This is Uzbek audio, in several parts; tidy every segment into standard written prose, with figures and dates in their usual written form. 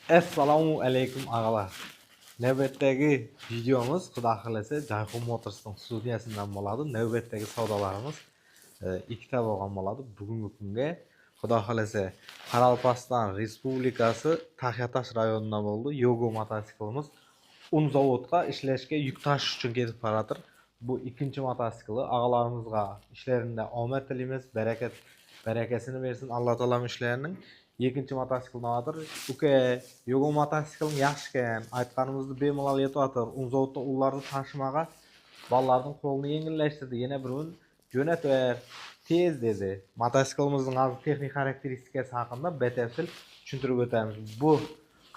Assalomu alaykum ağalar. Navbatdagi videomuz xudo xolasa Jayxun Motors'ning studiyasidan bo'ladi. Navbatdagi savdolarimiz ikkita bo'lgan bo'ladi. Bugungi kunga xudo xolasa Qoraqalpog'iston Respublikasi Taxiatosh rayonidan bo'ldi. Yogo mototsiklimiz un zavodga ishlashga yuk tashish uchun ketib baradir. Bu ikkinchi mototsikli. Ağalarimizga ishlarida omad tilaymiz, barakasini bersin Alloh taolam ishlarining. Ikkinchi mototsikl nodir. Uka, yo'q mototsikling yaxshi ekan. Aytganimizni bemalol yetyapti. Unzovda ularni tashimaga bolalarning qo'lini yengillashtirdi. Yana bir un jo'natib ver, tez dedi. Motosiklimizning hozir texnik xarakteristikasi haqida batafsil tushuntirib o'tamiz. Bu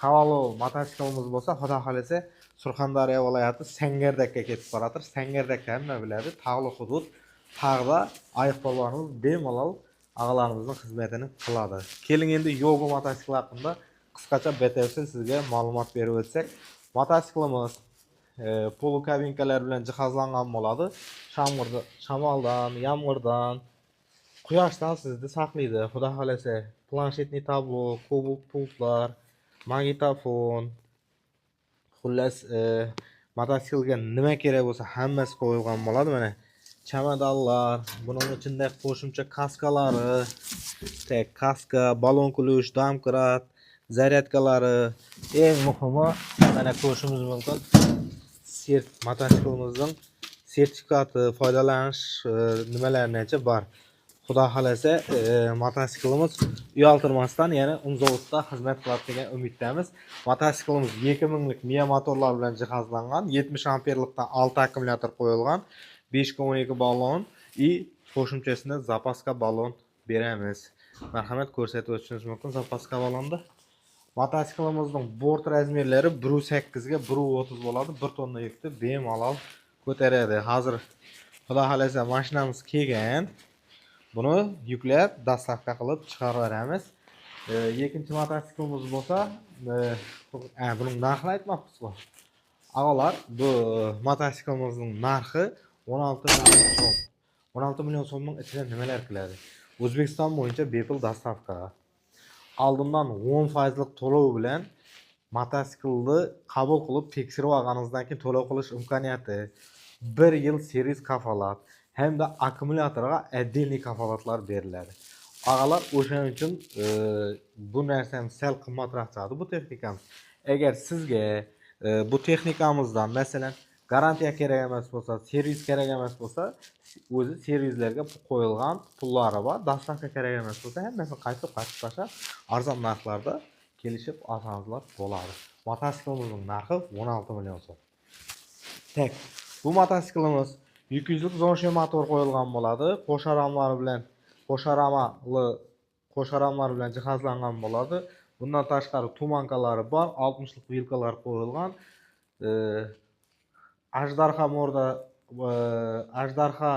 Qavalov mototsiklimiz bo'lsa, xudo xolasa Surxondaryo viloyati Sangardakka ketib baradir. Sangardakka hamma biladi. Tog'li hudud. Tog'da ayiq polvonimiz bemalol ağalarımızın xizmetini qiladi. Keling endi yoga mototsikli haqida qisqacha batafsil sizga ma'lumot berib o'tsak, mototsiklimiz polo kabinkalar bilan jihozlangan bo'ladi. Shamoldan, yomg'irdan, quyoshdan sizni saqlaydi. Xudo xolasa, planshetli tablo, kubok pultlar, magnitofon, xullas mototsiklga nima kerak bo'lsa hammasi qo'yilgan bo'ladi. Mana chamadonlar, bunun içinde qo'shimcha kaskalari, kaska, balon kulush, domkrat, zaryadkalari, eng muhimi mana ko'rishimiz mumkin. Motosiklimizning sertifikati, foydalanish nimalarigacha bor. Xudo xolasa mototsiklimiz uyaltirmasdan yana Unzovutda xizmat qiladi degan umiddamiz. Mototsiklimiz 2000 lik Mia motorlar bilan jihozlangan, 70 amperlikdan 6 akkumulyator qo'yilgan. 5,2 balon и qo'shimchasida zapaska balon beramiz. Marhamat ko'rsatib o'tishingiz mumkin zapaska balonda. Motosiklimizning bort razmerlari 1.8 ga 1.30 bo'ladi. 1 tonna yukni bemalol ko'taradi. Hozir xudo xolasa mashinamiz kelgan. Buni yuklab dastavka qilib chiqaramiz. Ikkinchi mototsiklimiz bo'lsa, buning narxini aytmoqchisiz. Ağalar, bu motosiklimizning narxi 16 milyon so'm. 16 milyon so'mning ichida nimalar qiladi? O'zbekiston bo'yicha bepul dastavka. Oldindan 10% to'lov bilan mototsiklni qabul qilib tekshirib olganingizdan keyin to'lov qilish imkoniyati, 1 yil servis kafolat hamda akkumulyatorga отдельный kafolatlar beriladi. Ağalar, o'shaning uchun bu narsani sal qimmatroq chiqadi bu texnikamiz. Agar sizga bu texnikamizdan masalan garantiya kerak emas bo'lsa, servis kerak emas bo'lsa, o'zi servislarga qo'yilgan pullari bor. Dastavka kerak emas bo'lsa, hammasini qaytib tashlab, arzon narxlarda kelishib olsangizlar bo'ladi. Motosiklimizning narxi 16 million so'm. Tek. Bu mototsiklimiz 200 lik Zonshe motor qo'yilgan bo'ladi. Qo'sharamlar bilan jihozlangan bo'ladi. Bundan tashqari tumankalari bor, 60 lik vilkalar qo'yilgan. Ajdarha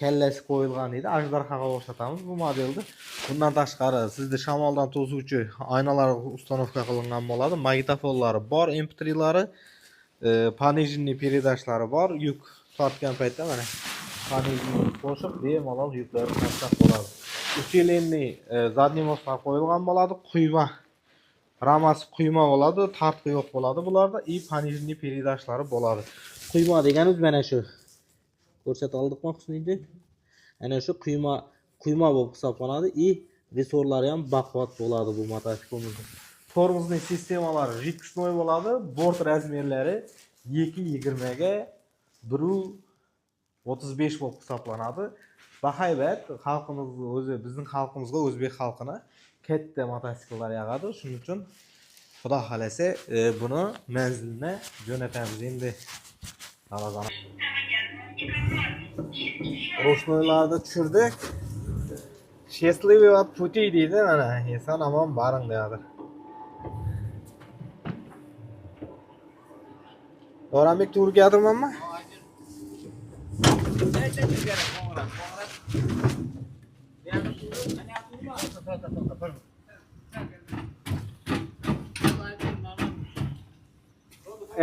kallasi qo'yilgan edi. Ajdarhaga o'xshatamiz bu modelni. Bundan tashqari sizda shamoldan to'suvchi aynalar ustanovka qilingan bo'ladi. Magnitofonlari bor, MP3'lari, пониженный передачалari bor. Yuk tortgan paytda mana пониженный qo'shib bemalol yuklarni tashlab bo'ladi. Усиленный задний mostlar qo'yilgan bo'ladi. Quyma ramasi quyma bo'ladi, tartqi yo'q bo'ladi bularda. И пониженный передачалari bo'ladi. Quyma deganimiz mana shu. Ko'rsata oldikmi Husniddin? Ana shu quyma bo'lib hisoblanadi. И resorlari ham baquvvat bo'ladi bu motosiklimizning. Tormozning sistemalari жидкостной bo'ladi. Bort razmerlari 2.20 ga 1.35 bo'lib hisoblanadi. Bahaybat xalqimiz o'zi, bizning xalqimizga, o'zbek xalqina katta mototsikllar yog'adi. Shuning uchun xudo xolasa buni manzilga jo'natamiz endi. Ro'shnoylarni tushirdik. Счастливый пути deydi mana. Eson omon boring deydi. Orambek turga yotirmanmi?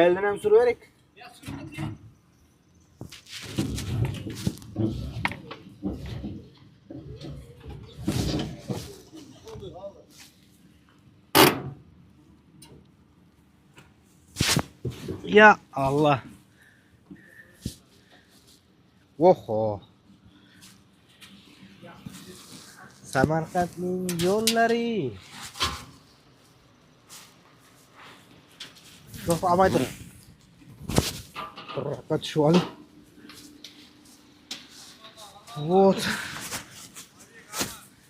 Elden ham suraverik. Ya Allah. Oho. Samarqandning yo'llari. Do'st amaydir. Turaqqa tushib oling. Вот.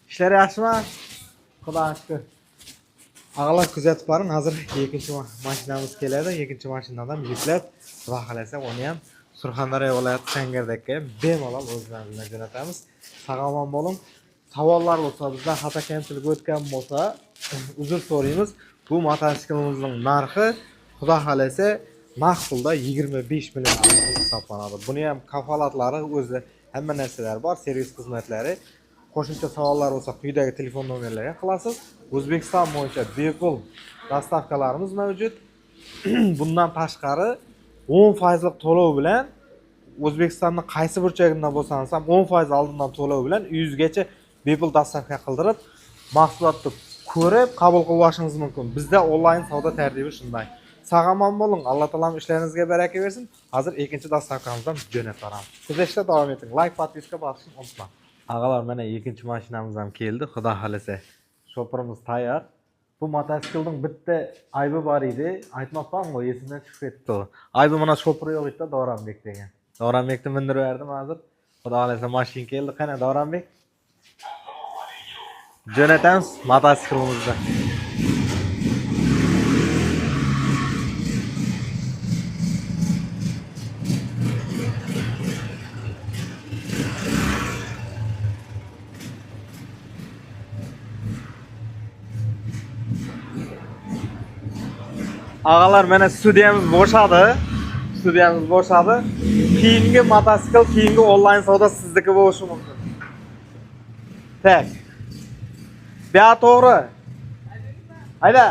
İşler yaxshimi? Xudoga shukr. Ağalar kuzatib boring. Hozir ikkinchi mashinamiz keladi. Ikkinchi mashinadan yuklab, Xudo xolasa uni ham Surxondaryo viloyati Sangardakka bemalol o'zimiz bilan jo'natamiz. Sog'lom bo'ling. Savollar bo'lsa, bizdan xato kamchilik o'tgan bo'lsa, uzr so'raymiz. Bu motosiklimizning narxi Xudo xolasa naqd pulda 25 million hisoblanadi. Buni ham kafolatlari o'zi hamma narsalar bor, servis xizmatlari. Qo'shimcha savollar bo'lsa, quyidagi telefon nomerlariga qilasiz. O'zbekiston bo'yicha bepul dostavkalarimiz mavjud. Bundan tashqari 10% to'lov bilan O'zbekistonning qaysi burchagidan bo'lsangiz ham 10% oldindan to'lov bilan uyingizgacha bepul dostavka qildirib, mahsulotni ko'rib qabul qilib olishingiz mumkin. Bizda onlayn savdo tartibi shunday. Sog'lom bo'ling. Alloh taolo ishlaringizga baraka bersin. Hozir ikkinchi dostavkamizdan jo'natib beramiz. Kuzatishda davom eting. Like, podpiska bosishni unutmang. Ağalar, mana ikkinchi mashinamiz ham keldi. Xudo xolasa sho'pirimiz tayyor. Bu mototsiklning bitta aybi bor edi. Aytmoqman-ku, esimdan chiqib ketdi. Aybi mana sho'piri yo'q edi, Davronbek degan. Davronbekni mindirib berdim hozir. Xudo xolasa mashina keldi. Qani Davronbek? Jo'natamiz mototsiklimizni. Ağalar, mana studiyamiz bo'shadi. Keyingi motosikl, keyingi onlayn savdo sizniki bo'lishi mumkin. Tak. Bu to'g'ri. Hayda.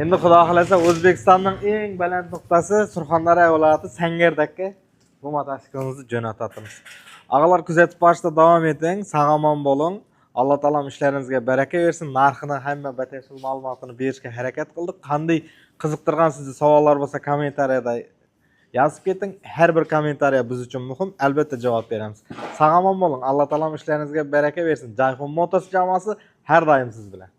Endi Xudo xolasa O'zbekistonning eng baland nuqtasi Surxondaryo viloyati Sangardakka bu mototsiklimizni jo'natamiz. Ağalar, kuzatib borishda davom eting. Sog'lom bo'ling. Alloh taolo ishlaringizga baraka bersin. Narxini hamma batafsil ma'lumotini berishga harakat qildik. Qanday qiziqtirgan sizni savollar bo'lsa, kommentariyada yozib keting. Har bir kommentariya biz uchun muhim. Albatta javob beramiz. Sog'lom bo'ling. Alloh taolo ishlaringizga baraka bersin. Jayhun Motors jamoasi har doim siz bilan.